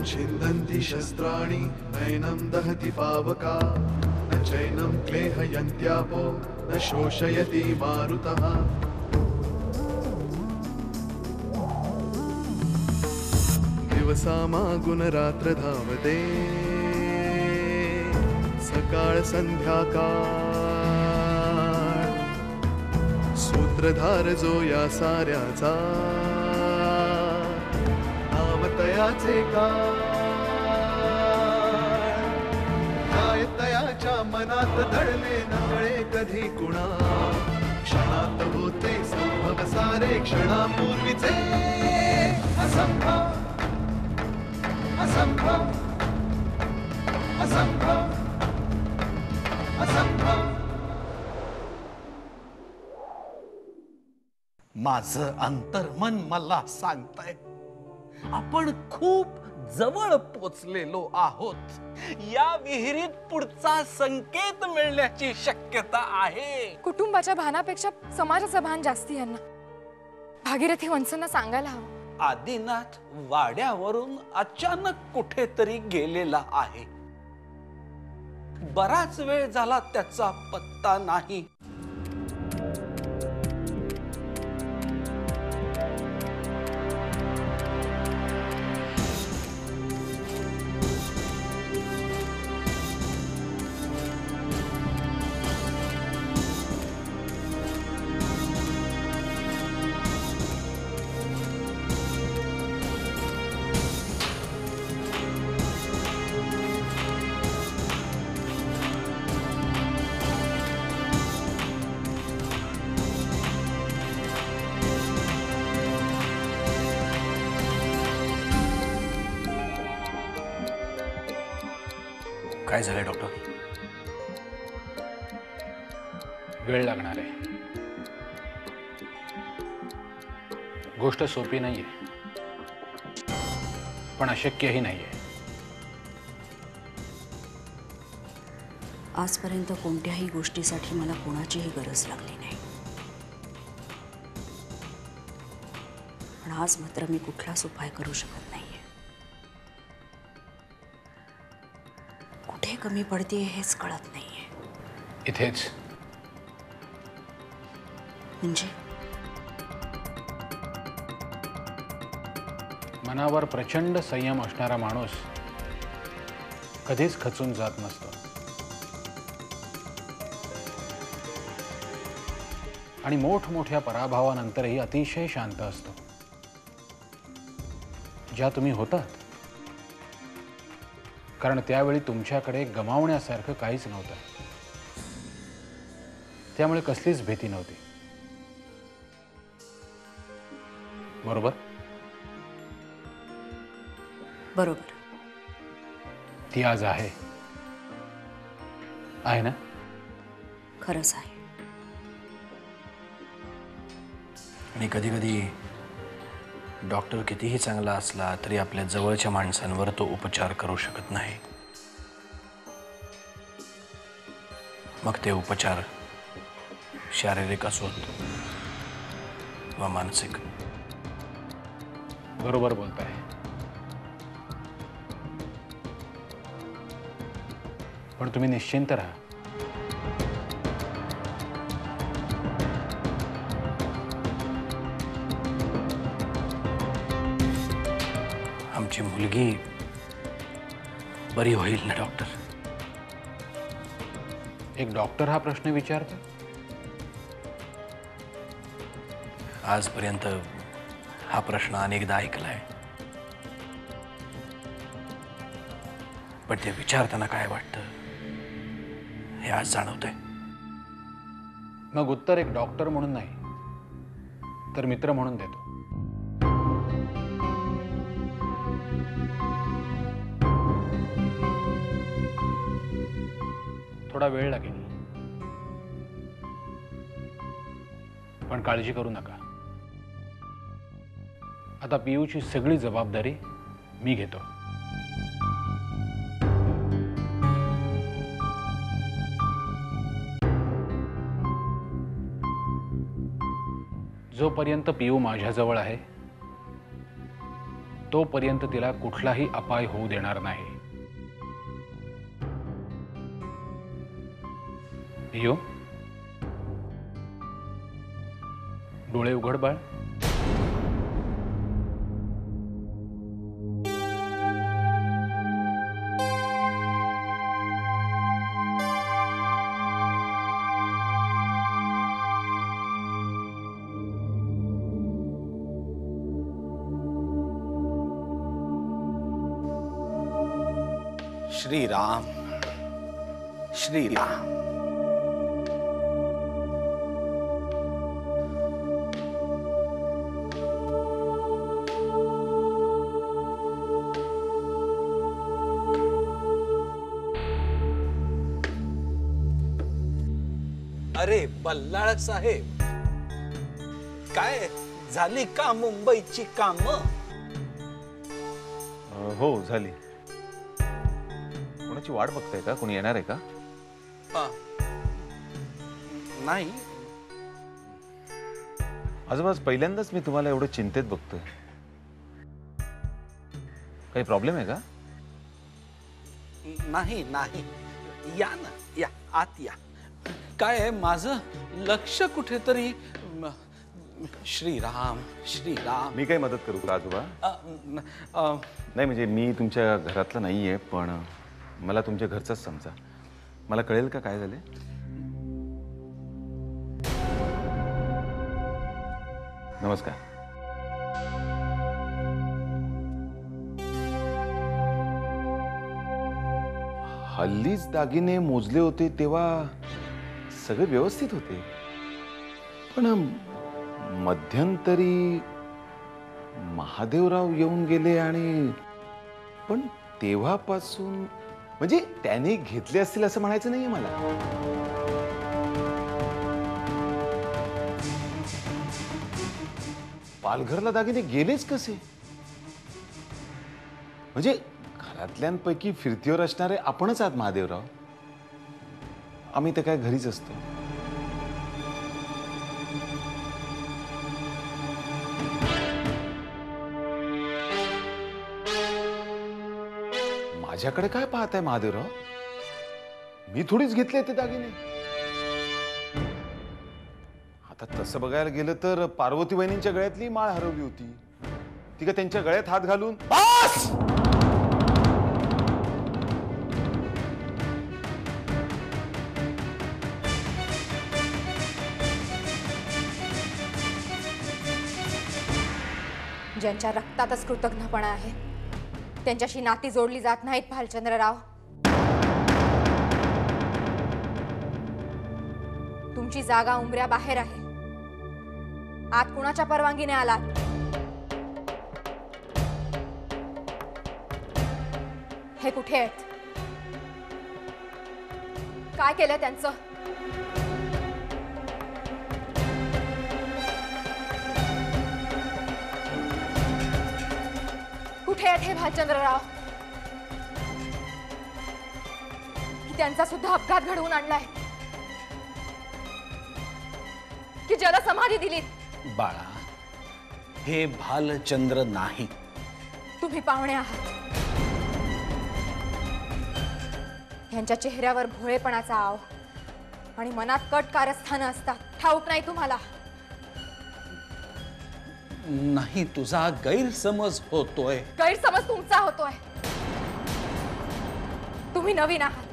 छिन्दन्ति शस्त्राणि नैनं दहति पावका न चैनं क्लेहयन्त्यापो न शोषयति मारुतः दिवसामागुणरात्र धावते सकाळ संध्याकाळ सूत्रधार जो या साऱ्याचा नामतयाचे काय तयाच्या मनात दडले नकळे कधी कुणा क्षणात होते संभव सारे क्षणापूर्वीचे असंभव असंभव असंभव असंभव माझं अंतर्मन मला सांगतंय आपण खूप जवळ पोचलेलो आहोत। या विहिरीत पुढचा संकेत मिळण्याची शक्यता आहे। कुटुंबाच्या भानापेक्षा समाजाचं भान जास्ती यांना। भागीरथी वंशांना सांगायला हवं। आदिनाथ वाड्यावरून अचानक कुठेतरी गेलेला आहे। बराच वेळ झाला त्याचा पत्ता नाही। काय झालंय डॉक्टर? वेळ लागणार आहे। गोष्ट सोपी नाहीये पण अशक्यही नाहीये। आजपर्यंत कोणत्याही गोष्टीसाठी मला कोणाचीही गरज लागली नाही, पण आज मात्र मी कुठलाच उपाय करू शकत नाहीये। कुठे कमी पडते हेच कळत नाहीये। इथेच म्हणजे मनावर प्रचंड संयम असणारा माणूस कधीच खचून जात नसतो आणि मोठमोठ्या पराभवानंतरही अतिशय शांत असतो। ज्या तुम्ही होतात कारण त्यावेळी तुमच्याकडे गमावण्यासारखं काहीच नव्हतं, त्यामुळे कसलीच भीती नव्हती। बरोबर? बरोबर। ती आज आहे ना? खरंच आहे। आणि कधी कधी डॉक्टर कितीही चांगला असला तरी आपल्या जवळच्या माणसांवर तो उपचार करू शकत नाही। मग ते उपचार शारीरिक असोत वा मानसिक। बरोबर बोलताय। पण तुम्ही निश्चिंत राहा। आमची मुलगी बरी होईल ना डॉक्टर? एक डॉक्टर हा प्रश्न विचारतो? आजपर्यंत हा प्रश्न अनेकदा ऐकलाय, पण ते विचारताना काय वाटतं हे आज जाणवतंय। मग उत्तर एक डॉक्टर म्हणून नाही तर मित्र म्हणून देतो। थोडा वेळ लागेल पण काळजी करू नका। आता पियूची सगळी जबाबदारी मी घेतो। जोपर्यंत पियू माझ्याजवळ आहे तोपर्यंत तिला कुठलाही अपाय होऊ देणार नाही. भियो, डोळे उघड बाळ. श्रीराम श्रीराम. अरे बल्लाळ साहेब, काय झाली का मुंबईची कामं? हो झाली. कोणाची वाट बघताय का? कोणी येणार आहे का? नाही. आजोबा, पहिल्यांदाच मी तुम्हाला एवढं चिंतेत बघतोय. काही प्रॉब्लेम आहे का? नाही नाही, या ना, या आत या. काय आहे, माझं लक्ष कुठेतरी श्रीराम श्रीराम. मी काही मदत करू का आजोबा? नाही म्हणजे मी तुमच्या घरातला नाहीये, पण मला तुमच्या घरचाच समजा. मला कळेल का काय झाले? नमस्कार. हल्लीच दागिने मोजले होते तेव्हा सगळे व्यवस्थित होते, पण मध्यंतरी महादेवराव येऊन गेले आणि पण तेव्हापासून म्हणजे त्याने घेतले असतील असं म्हणायचं नाहीये मला. पालघरला दागिने गेलेच कसे? म्हणजे घरातल्यांपैकी फिरतीवर असणारे आपणच आहात महादेवराव. आम्ही तर काय घरीच असतो. माझ्याकडे काय पाहताय महादेवराव? मी थोडीच घेतले ते दागिने. आता तसं बघायला गेलं तर पार्वती बहिणींच्या गळ्यातली माळ हरवली होती. ती का त्यांच्या गळ्यात हात घालून बस. ज्यांच्या रक्तातच कृतज्ञपणा आहे त्यांच्याशी नाती जोडली जात नाहीत भालचंद्रराव. तुमची जागा उंबऱ्या बाहेर आहे. आत कुणाच्या परवानगीने आलात? हे कुठे आहेत? काय केलं त्यांचं? कुठे आहेत हे भालचंद्रराव? की त्यांचा सुद्धा अपघात घडवून आणलाय? की ज्याला समाधी दिलीत? बाळा, हे भालचंद्र नाही. तुम्ही पाहुणे आहात. यांच्या चेहऱ्यावर भोळेपणाचा आव आणि मनात कट कारस्थानं असतात. ठाऊक नाही तुम्हाला? नाही, तुझा गैरसमज होतोय. गैरसमज तुमचा होतोय. तुम्ही नवीन आहात.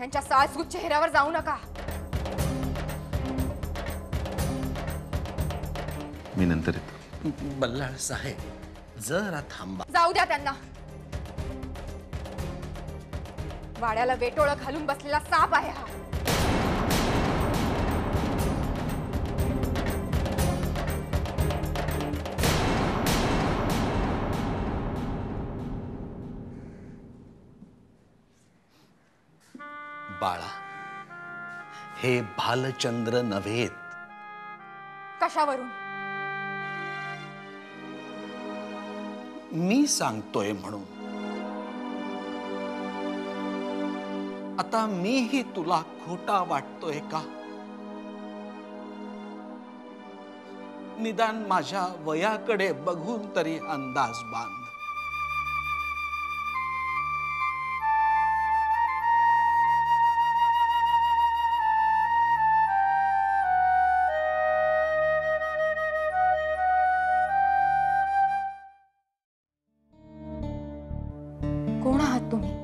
यांच्या साळसूत चेहऱ्यावर जाऊ नका. मी नंतर येतो. बल्लाळ साहेब, जरा थांबा. जाऊ द्या त्यांना. वाड्याला वेटोळं घालून बसलेला साप आहे हा. बाळा, हे भालचंद्र नव्हेत. कशावरून? मी सांगतोय म्हणून. आता मीही तुला खोटा वाटतोय का? निदान माझ्या वयाकडे बघून तरी अंदाज बांध. कोण आहात तुम्ही?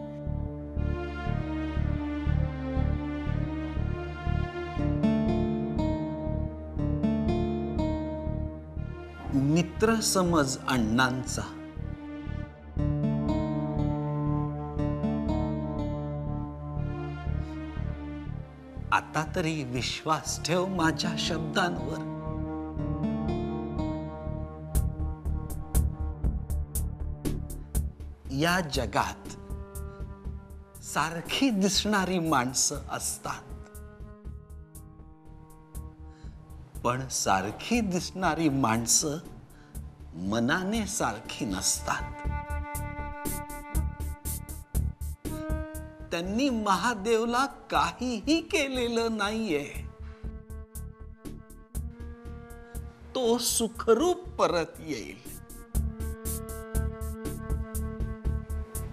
मित्र समज अण्णांचा. आता तरी विश्वास ठेव माझ्या शब्दांवर. या जगात सारखी दिसणारी माणसं असतात, पण सारखी दिसणारी माणसं मनाने सारखी नसतात. त्यांनी महादेवला काहीही केलेलं नाहीये. तो सुखरूप परत येईल.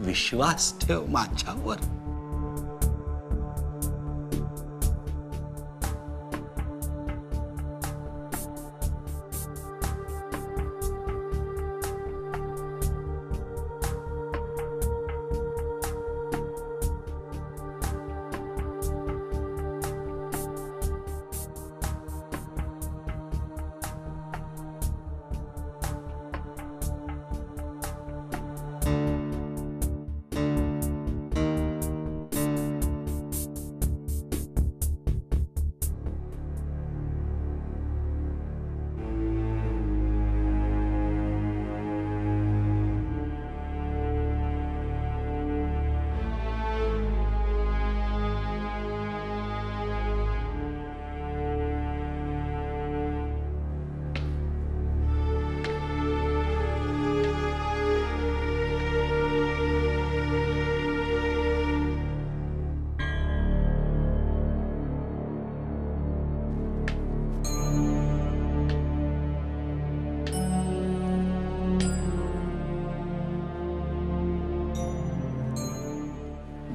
विश्वास ठेव माझ्यावर.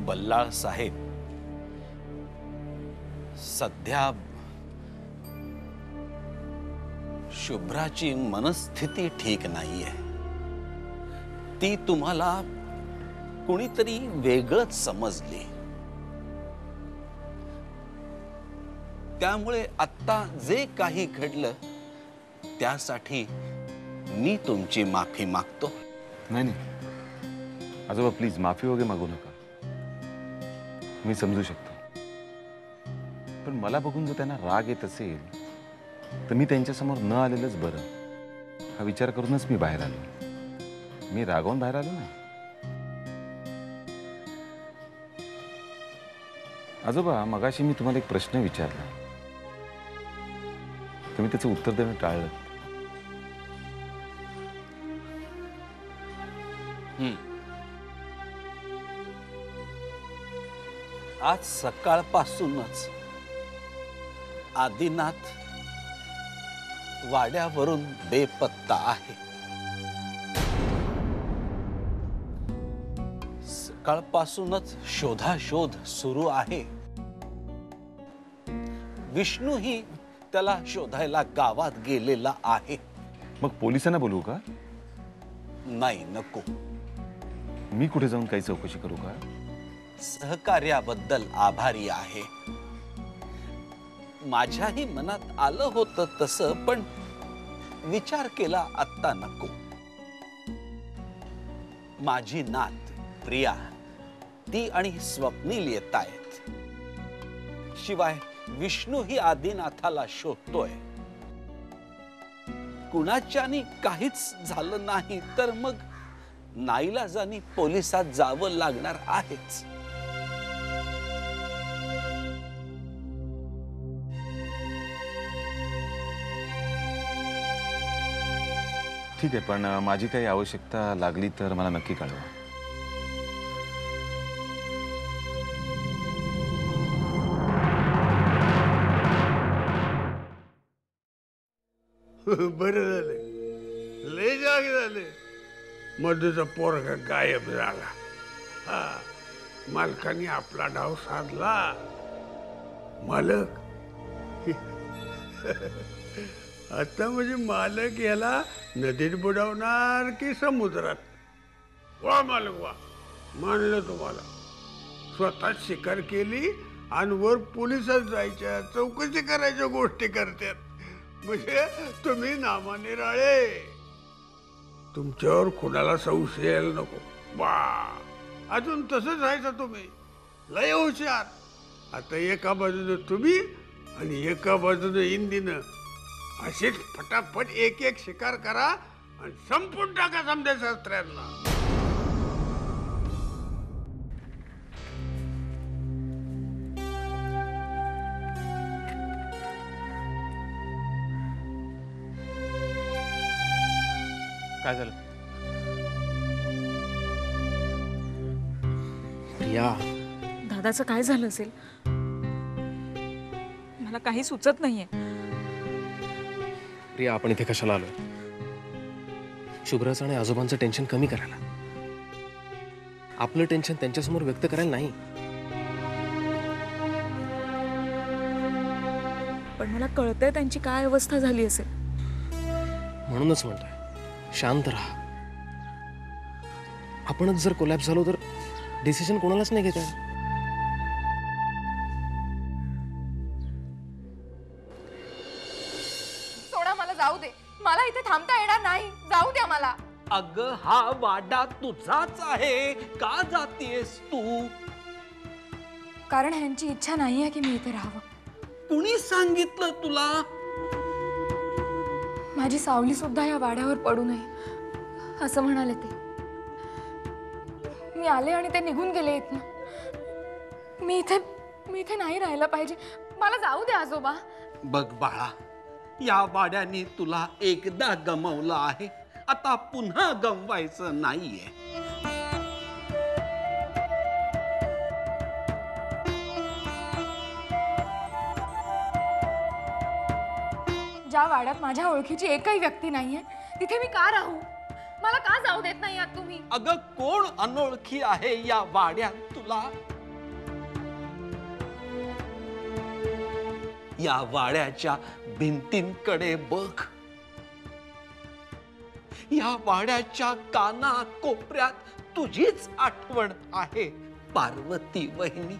बल्लाळ साहेब, सध्या शुभ्राची मनस्थिती ठीक नाहीये. ती तुम्हाला कुणीतरी वेगळंच समजली. त्यामुळे आता जे काही घडलं त्यासाठी मी तुमची माफी मागतो. नाही नाही आजोबा, प्लीज माफी वगैरे मागू नका. मी समजू शकतो, पण मला बघून जर त्यांना राग येत असेल तर मी त्यांच्यासमोर न आलेलंच बरं, हा विचार करूनच मी बाहेर आलो. मी रागावून बाहेर आलो ना. आजोबा, मगाशी मी तुम्हाला एक प्रश्न विचारला, तुम्ही त्याचं उत्तर देणं टाळलं. आज सकाळपासूनच आदिनाथ वाड्यावरून बेपत्ता आहे. सकाळपासूनच शोधाशोध सुरू आहे. विष्णूही त्याला शोधायला गावात गेलेला आहे. मग पोलिसांना बोलवू का? नाही, नको. मी कुठे जाऊन काही चौकशी करू का? सहकार्याबद्दल आभारी आहे. माझ्याही मनात आलं होतं तसं, पण विचार केला आत्ता नको. माझी नात प्रिया, ती आणि स्वप्नील येत आहेत. शिवाय विष्णूही आदिनाथाला शोधतोय. कुणाच्यानी काहीच झालं नाही तर मग नाईलाजानी पोलिसात जावं लागणार आहेच. ठीक आहे, पण माझी काही आवश्यकता लागली तर मला नक्की कळवा. बरं झालं, लय जाग झाले. मधूचा पोरगा गायब झाला. हा, मालकाने आपला डाव साधला. मालक आता म्हणजे मालक याला नदीत बुडवणार की समुद्रात? वा मालक वा, मानलं तुम्हाला. स्वतः शिकार केली आणि वर पोलिसात जायच्या, चौकशी करायच्या गोष्टी करतात. म्हणजे तुम्ही नामानिराळे. तुमच्यावर कुणाला संशय यायला नको. वा, अजून तसंच आहे तुम्ही, लय हुशार. आता एका बाजूनं तुम्ही आणि एका बाजूनं इंदीनं अशीच फटाफट एक एक शिकार करा आणि संपून टाका समजा शास्त्र्यांना. काय झालं? प्रिया, दादाचं काय झालं असेल? मला काही सुचत नाहीये. प्रिया, आपण इथे कशाला आलोय? शुभ्राचं आणि आजोबांचं टेन्शन कमी करायला. आपलं टेन्शन त्यांच्यासमोर व्यक्त करायला नाही. पण मला कळतंय त्यांची काय अवस्था झाली असेल. म्हणूनच म्हणतोय, शांत राहा. आपणच जर कोलॅप्स झालो तर डिसिजन कोणालाच नाही घेता येणार. सोडा, मला जाऊ दे. मला इथे थांबता येणार नाही. जाऊ द्या मला. अगं, हा वाडा तुझाच आहे. का जातीयस तू? कारण ह्यांची इच्छा नाहीये की मी इथे राहावं. कुणी सांगितलं तुला? माझी सावली सुद्धा या वाड्यावर पडू नये असं म्हणाले ते. मी आले आणि ते निघून गेले इथनं. मी इथे नाही राहायला पाहिजे. मला जाऊ दे आजोबा. बघ बाळा, या वाड्याने तुला एकदा गमावलं आहे. आता पुन्हा गमवायचं नाहीये. ज्या वाड्यात माझ्या ओळखीची एकही व्यक्ती नाहीये तिथे मी का राहू? मला का जाऊ देत नाही आहात तुम्ही? अगं, कोण अनोळखी आहे या वाड्यात तुला? या वाड्याच्या भिंतींकडे बघ. या वाड्याच्या काना कोपऱ्यात तुझीच आठवण आहे, पार्वती वहिनी.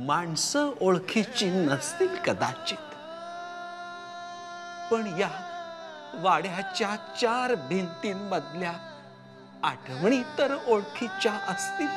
माणसं ओळखीची नसतील कदाचित, पण या वाड्याच्या 4 भिंतींमधल्या आठवणी तर ओळखीच्या असतील.